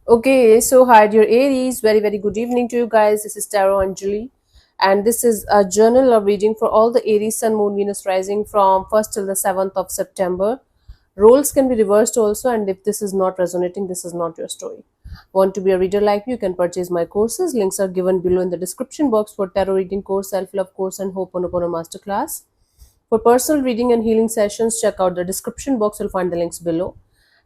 Okay, so hi dear Aries, very very good evening to you guys. This is Tarot Anjali, and this is a journal of reading for all the Aries Sun Moon Venus rising from 1st till the 7th of September. Roles can be reversed also, and if this is not resonating, this is not your story. Want to be a reader like me? You can purchase my courses. Links are given below in the description box for tarot reading course, self love course, and Ho'oponopono masterclass. For personal reading and healing sessions, check out the description box. You'll find the links below.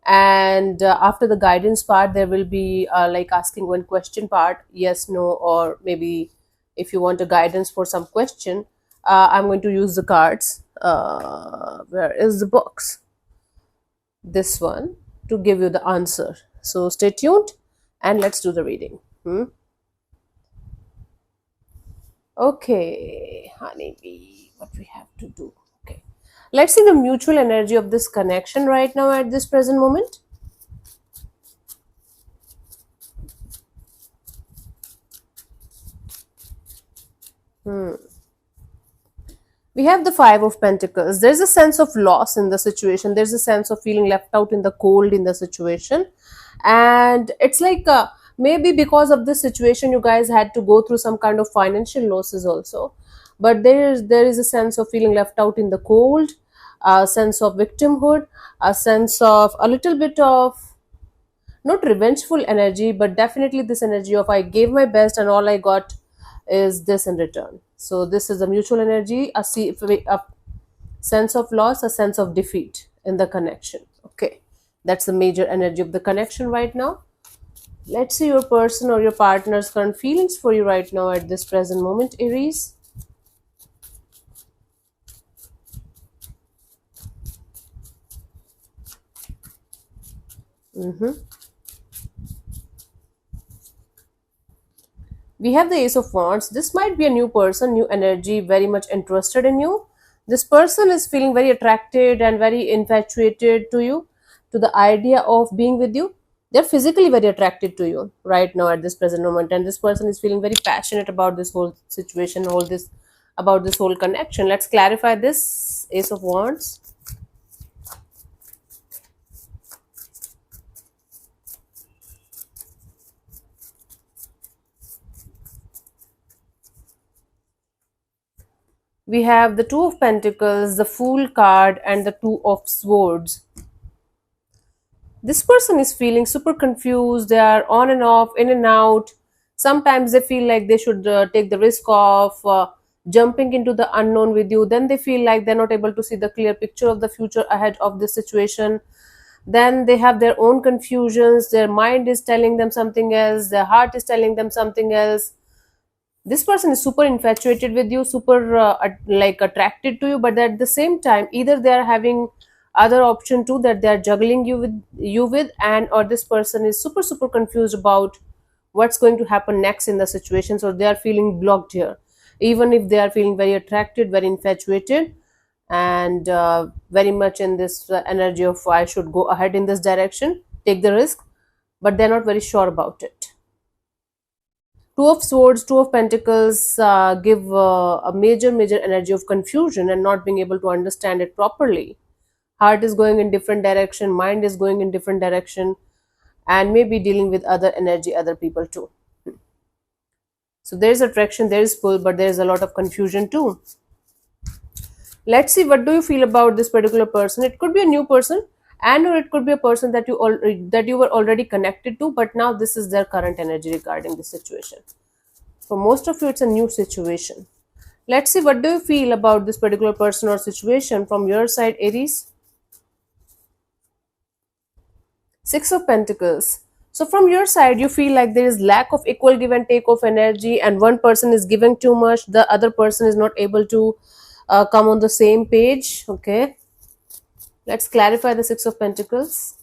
And after the guidance part, there will be like asking one question part, yes, no, or maybe if you want a guidance for some question, I'm going to use the cards. Where is the box? This one to give you the answer. So stay tuned and let's do the reading. Okay, honeybee, what we have to do. Okay, let's see the mutual energy of this connection right now at this present moment. We have the Five of Pentacles. There's a sense of loss in the situation. There's a sense of feeling left out in the cold in the situation. And it's like maybe because of this situation, you guys had to go through some kind of financial losses also. But there is a sense of feeling left out in the cold, a sense of victimhood, a sense of a little bit of not revengeful energy, but definitely this energy of I gave my best and all I got is this in return. So this is a mutual energy, a sense of loss, a sense of defeat in the connection. Okay, that's the major energy of the connection right now. Let's see your person or your partner's current feelings for you right now at this present moment, Aries. We have the Ace of Wands. This might be a new person, new energy, very much interested in you. This person is feeling very attracted and very infatuated to you, to the idea of being with you. They're physically very attracted to you right now at this present moment, and this person is feeling very passionate about this whole situation, all this about this whole connection. Let's clarify this Ace of Wands. We have the Two of Pentacles, the Fool card, and the Two of Swords. This person is feeling super confused. They are on and off, in and out. Sometimes they feel like they should take the risk of jumping into the unknown with you. Then they feel like they're not able to see the clear picture of the future ahead of this situation. Then they have their own confusions. Their mind is telling them something else, their heart is telling them something else. This person is super infatuated with you, super like attracted to you, but at the same time either they are having other option too that they are juggling you with, and or this person is super confused about what's going to happen next in the situation, so they are feeling blocked here, even if they are feeling very attracted, very infatuated, and very much in this energy of I should go ahead in this direction, take the risk, but they're not very sure about it. Two of Swords, Two of Pentacles give a major energy of confusion and not being able to understand it properly. Heart is going in different direction, mind is going in different direction, and maybe dealing with other energy, other people too. So there is attraction, there is pull, but there is a lot of confusion too. Let's see, what do you feel about this particular person? It could be a new person, and or it could be a person that you were already connected to, but now this is their current energy regarding this situation. For most of you, it's a new situation. Let's see, what do you feel about this particular person or situation from your side, Aries? Six of Pentacles. So from your side, you feel like there is lack of equal give and take of energy, and one person is giving too much, the other person is not able to come on the same page. Okay, let's clarify the Six of Pentacles.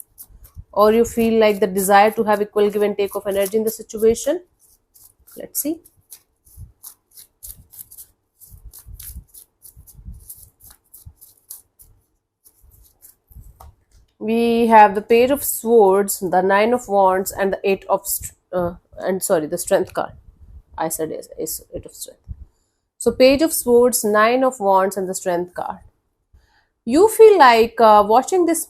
Or you feel like the desire to have equal give and take of energy in the situation. Let's see. We have the Page of Swords, the Nine of Wands, and the the Strength card. I said Eight of Strength. So Page of Swords, Nine of Wands, and the Strength card. You feel like watching this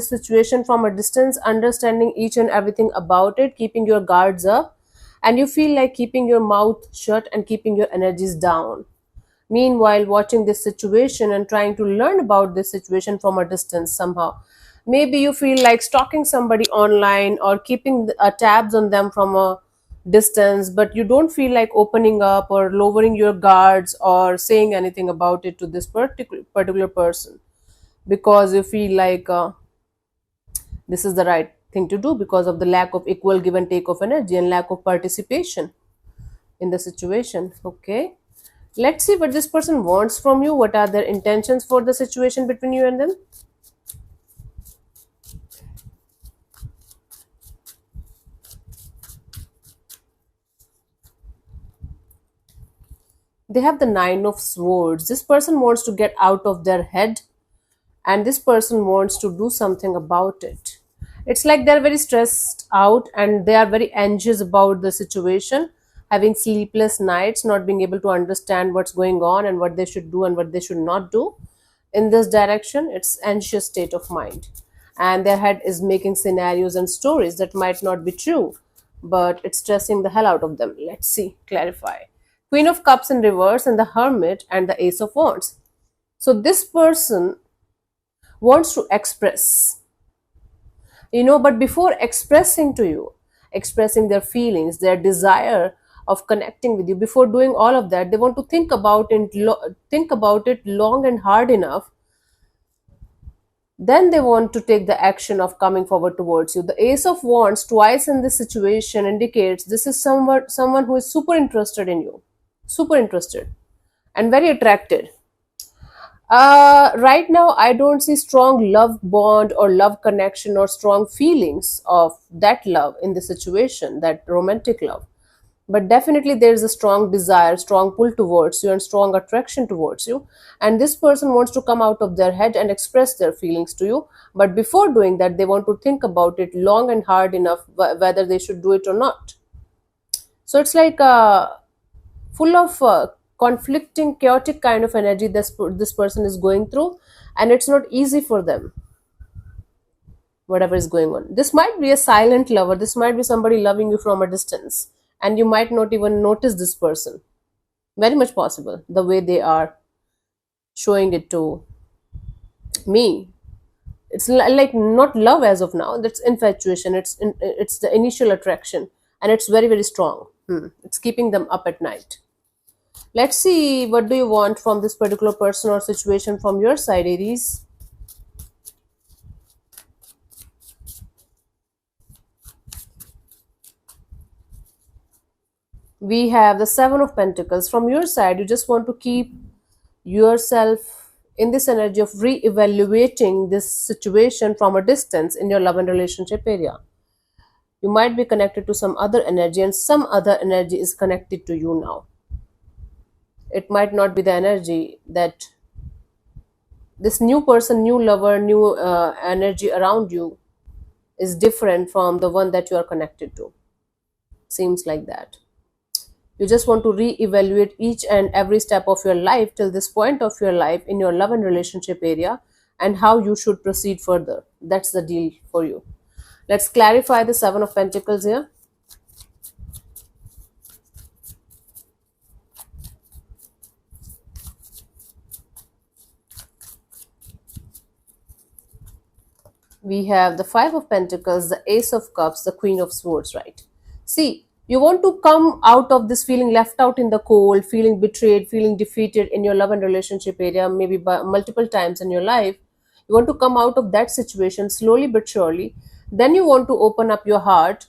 situation from a distance, understanding each and everything about it, keeping your guards up, and you feel like keeping your mouth shut and keeping your energies down. Meanwhile, watching this situation and trying to learn about this situation from a distance somehow. Maybe you feel like stalking somebody online or keeping tabs on them from a distance, but you don't feel like opening up or lowering your guards or saying anything about it to this particular person, because you feel like this is the right thing to do because of the lack of equal give and take of energy and lack of participation in the situation. Okay, let's see what this person wants from you. What are their intentions for the situation between you and them? They have the nine of swords. This person wants to get out of their head, and this person wants to do something about it. It's like they're very stressed out and they are very anxious about the situation, having sleepless nights, not being able to understand what's going on and what they should do and what they should not do in this direction. It's anxious state of mind, and their head is making scenarios and stories that might not be true, but it's stressing the hell out of them. Let's see, clarify. Queen of Cups in reverse and the Hermit and the Ace of Wands. So this person wants to express, but before expressing to you, expressing their feelings, their desire of connecting with you, before doing all of that, they want to think about it long and hard enough. Then they want to take the action of coming forward towards you. The Ace of Wands twice in this situation indicates this is someone who is super interested in you, super interested and very attracted. Right now, I don't see strong love bond or love connection or strong feelings of that love in the situation, that romantic love. But definitely, there is a strong desire, strong pull towards you, and strong attraction towards you. And this person wants to come out of their head and express their feelings to you. But before doing that, they want to think about it long and hard enough whether they should do it or not. So it's like full of conflicting, chaotic kind of energy this person is going through, and it's not easy for them, whatever is going on. This might be a silent lover, this might be somebody loving you from a distance, and you might not even notice this person. Very much possible, the way they are showing it to me. It's like not love as of now, that's infatuation. It's the initial attraction, and it's very, very strong. It's keeping them up at night. Let's see, what do you want from this particular person or situation from your side, Aries? We have the Seven of Pentacles. From your side, you just want to keep yourself in this energy of re-evaluating this situation from a distance in your love and relationship area. You might be connected to some other energy, and some other energy is connected to you now. It might not be the energy that this new person, new lover, new energy around you is different from the one that you are connected to. Seems like that. You just want to re-evaluate each and every step of your life till this point of your life in your love and relationship area, and how you should proceed further. That's the deal for you. Let's clarify the Seven of Pentacles here. We have the Five of Pentacles, the Ace of Cups, the Queen of Swords, right? See, you want to come out of this feeling left out in the cold, feeling betrayed, feeling defeated in your love and relationship area, maybe by multiple times in your life. You want to come out of that situation slowly but surely. Then you want to open up your heart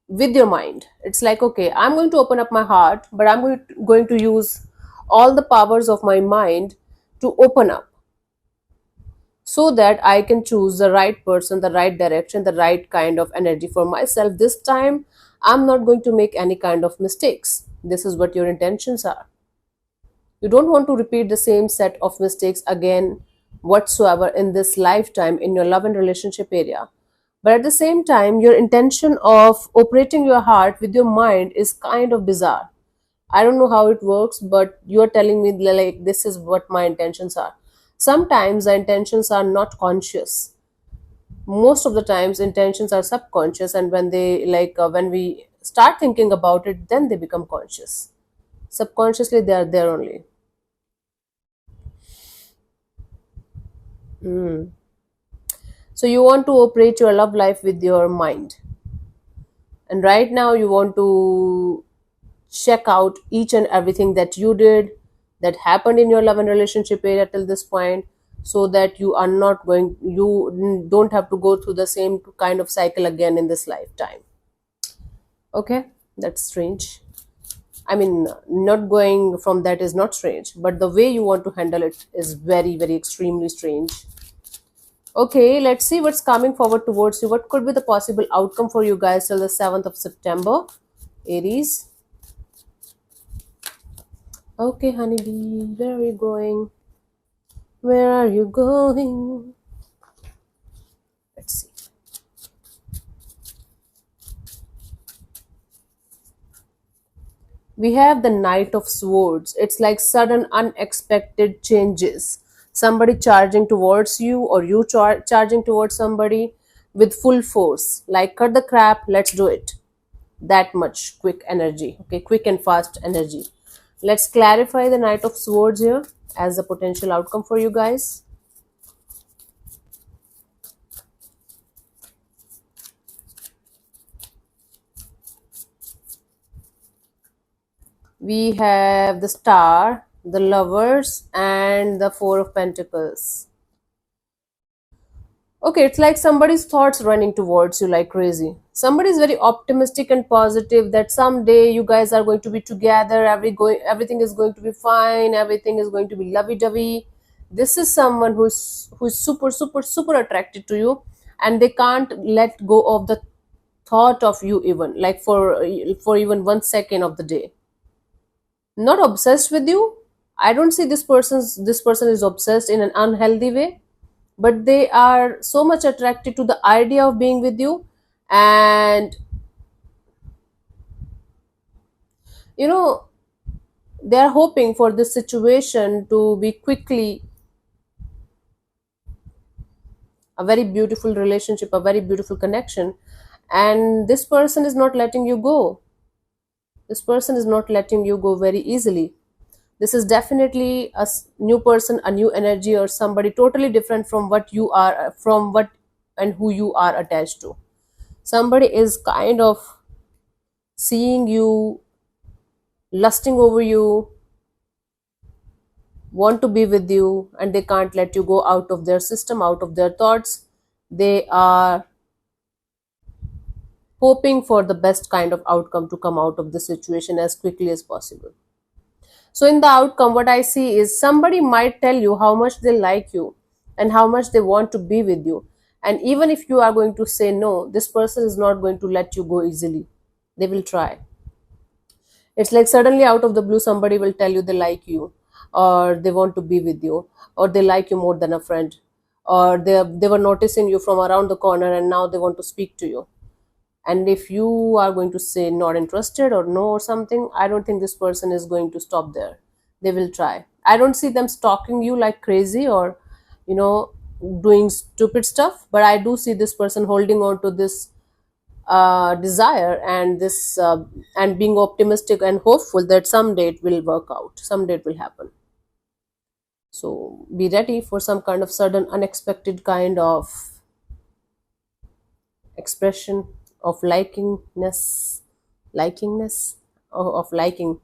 with your mind. It's like, okay, I'm going to open up my heart, but I'm going to use all the powers of my mind to open up, so that I can choose the right person, the right direction, the right kind of energy for myself. This time, I'm not going to make any kind of mistakes. This is what your intentions are. You don't want to repeat the same set of mistakes again whatsoever in this lifetime in your love and relationship area. But at the same time, your intention of operating your heart with your mind is kind of bizarre. I don't know how it works, but you're telling me like this is what my intentions are. Sometimes the intentions are not conscious. Most of the times intentions are subconscious, and when they when we start thinking about it, then they become conscious. Subconsciously they are there only. So you want to operate your love life with your mind, and right now you want to check out each and everything that you did, that happened in your love and relationship area till this point, so that you are not going you don't have to go through the same kind of cycle again in this lifetime. Okay, that's strange. I mean, not going from that is not strange, but the way you want to handle it is very, very extremely strange. Okay, let's see what's coming forward towards you. What could be the possible outcome for you guys till the 7th of September? Aries. Okay, honeybee, where are you going? Where are you going? Let's see. We have the Knight of Swords. It's like sudden, unexpected changes. Somebody charging towards you, or you charging towards somebody with full force. Like, cut the crap, let's do it. That much quick energy. Okay, quick and fast energy. Let's clarify the Knight of Swords here as a potential outcome for you guys. We have the Star, the Lovers, and the Four of Pentacles. Okay, it's like somebody's thoughts running towards you like crazy. Somebody's very optimistic and positive that someday you guys are going to be together, everything is going to be fine, everything is going to be lovey-dovey. This is someone who's super, super, super attracted to you, and they can't let go of the thought of you, even like for even 1 second of the day. Not obsessed with you. I don't see this person is obsessed in an unhealthy way, but they are so much attracted to the idea of being with you. And you know, they are hoping for this situation to be quickly a very beautiful relationship, a very beautiful connection. And this person is not letting you go. This person is not letting you go very easily. This is definitely new person, a new energy, or somebody totally different from what you are, from what and who you are attached to. Somebody is kind of seeing you, lusting over you, want to be with you, and they can't let you go out of their system, out of their thoughts. They are hoping for the best kind of outcome to come out of the situation as quickly as possible. So, in the outcome, what I see is somebody might tell you how much they like you and how much they want to be with you. And even if you are going to say no, this person is not going to let you go easily. They will try. It's like suddenly out of the blue, somebody will tell you they like you, or they want to be with you, or they like you more than a friend, or they were noticing you from around the corner and now they want to speak to you. And if you are going to say not interested or no or something, I don't think this person is going to stop there. They will try. I don't see them stalking you like crazy, or you know doing stupid stuff, but I do see this person holding on to this desire, and this and being optimistic and hopeful that someday it will work out, someday it will happen. So be ready for some kind of sudden unexpected kind of expression of likingness of liking.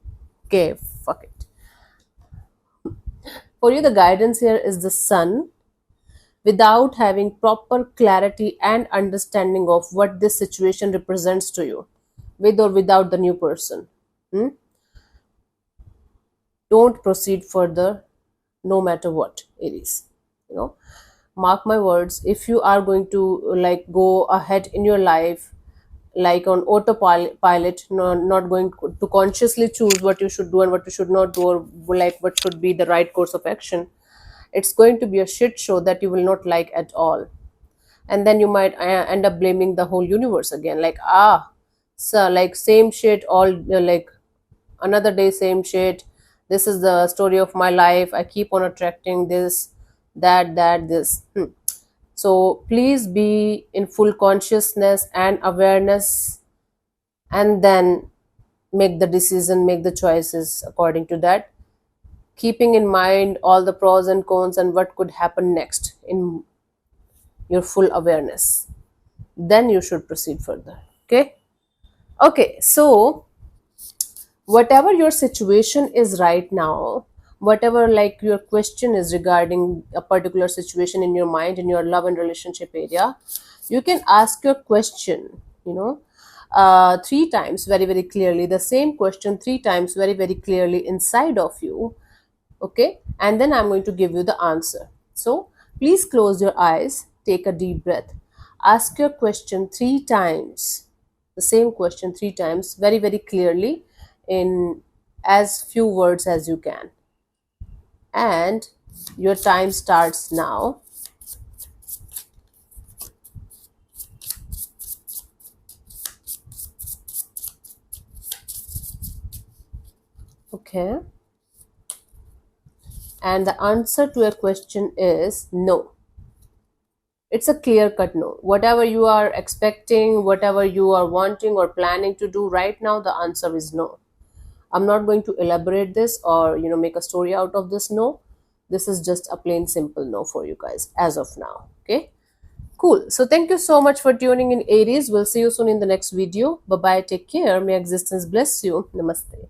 Okay, fuck it. For you, the guidance here is the sun. Without having proper clarity and understanding of what this situation represents to you, with or without the new person, don't proceed further, no matter what it is. You know, mark my words, if you are going to go ahead in your life like on autopilot, no, not going to consciously choose what you should do and what you should not do, or like what should be the right course of action, it's going to be a shit show that you will not like at all. And then you might end up blaming the whole universe again, like, so like same shit all, another day same shit. This is the story of my life, I keep on attracting this. that this. So please be in full consciousness and awareness, and then make the decision, make the choices according to that, keeping in mind all the pros and cons and what could happen next in your full awareness. Then you should proceed further. Okay. Okay, so whatever your situation is right now, whatever like your question is regarding a particular situation in your mind, in your love and relationship area, you can ask your question, three times very very clearly, the same question three times very very clearly inside of you. Okay, and then I'm going to give you the answer. So please close your eyes, take a deep breath, ask your question three times, the same question three times very very clearly, in as few words as you can. And your time starts now. Okay, and the answer to your question is no. It's a clear cut no. Whatever you are expecting, whatever you are wanting or planning to do right now, the answer is no. I'm not going to elaborate this or make a story out of this no. This is just a plain simple no for you guys as of now. Okay, cool. So thank you so much for tuning in, Aries. We'll see you soon in the next video. Bye bye, take care, may existence bless you. Namaste.